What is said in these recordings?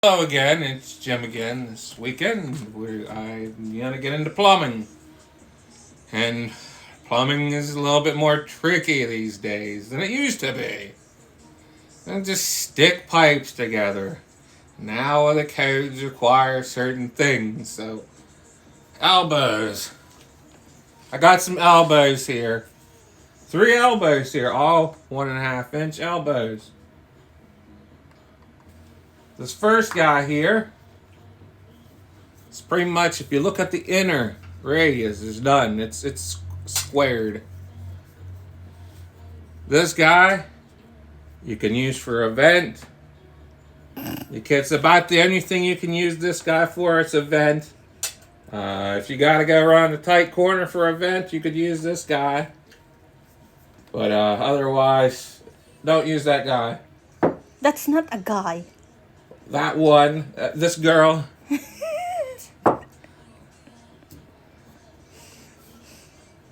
Hello again, it's Jim again. This weekend, I'm gonna get into plumbing, and plumbing is a little bit more tricky these days than it used to be. And just stick pipes together. Now the codes require certain things, so elbows. I got some elbows here. 3 elbows here, all 1.5 inch elbows. This first guy here, it's pretty much, if you look at the inner radius, is done. It's squared. This guy, you can use for a vent. It's about the only thing you can use this guy for. It's a vent. If you got to go around a tight corner for a vent, you could use this guy. But otherwise, don't use that guy. That's not a guy. That one, this girl.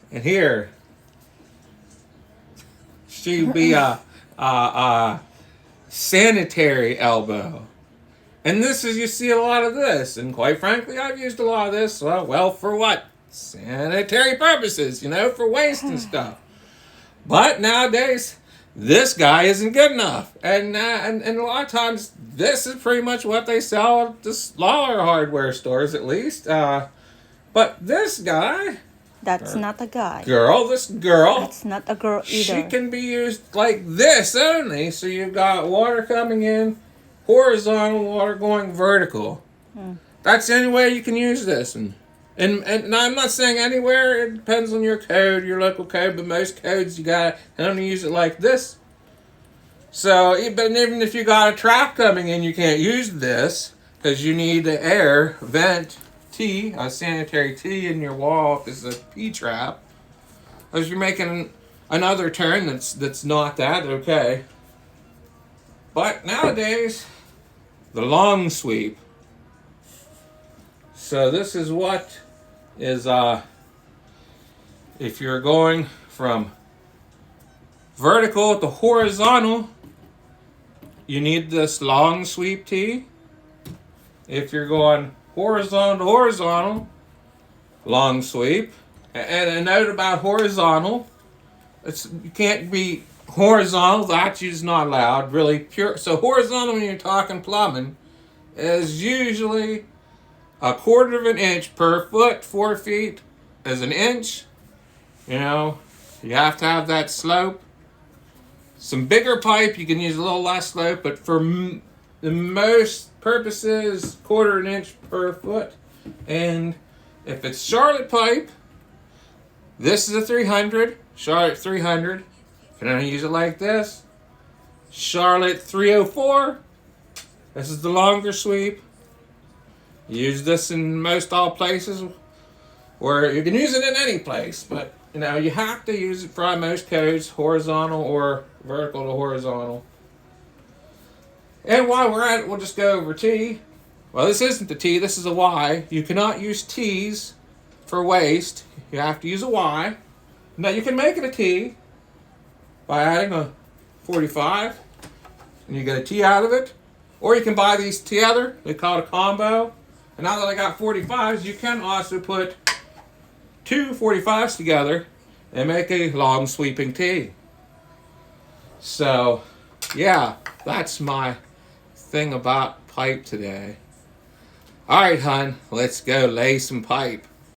And here, she'd be a sanitary elbow. And this is, you see a lot of this. And quite frankly, I've used a lot of this. Well, for what? Sanitary purposes, for waste and stuff. But nowadays, this guy isn't good enough. And a lot of times, this is pretty much what they sell at the smaller hardware stores, at least. But this guy... That's not a guy. This girl... That's not a girl either. She can be used like this only. So you've got water coming in, horizontal, water going vertical. That's the only way you can use this. And I'm not saying anywhere. It depends on your code, your local code. But most codes, you got to only use it like this. So even if you got a trap coming in, you can't use this because you need the air vent T, a sanitary T in your wall. This is a P trap. As you're making another turn that's not that okay. But nowadays, the long sweep. So this is what is if you're going from vertical to horizontal, you need this long sweep T. If you're going horizontal to horizontal, long sweep. And a note about horizontal, you can't be horizontal, that's just not allowed, really pure. So horizontal, when you're talking plumbing, is usually 1/4 inch per foot. 4 feet is an inch. You have to have that slope. Some bigger pipe, you can use a little less slope, but for the most purposes, 1/4 inch per foot. And if it's Charlotte pipe, this is a 300, Charlotte 300. Can I use it like this? Charlotte 304. This is the longer sweep. Use this in most all places, or you can use it in any place, but you have to use it for most codes, horizontal or vertical to horizontal. And while we're at it, we'll just go over T. Well, this isn't the T, this is a Y. You cannot use T's for waste. You have to use a Y. Now, you can make it a T by adding a 45, and you get a T out of it. Or you can buy these together. They call it a combo. And now that I got 45s, you can also put 2 45s together and make a long sweeping T. So, yeah, that's my thing about pipe today. All right, hon, let's go lay some pipe.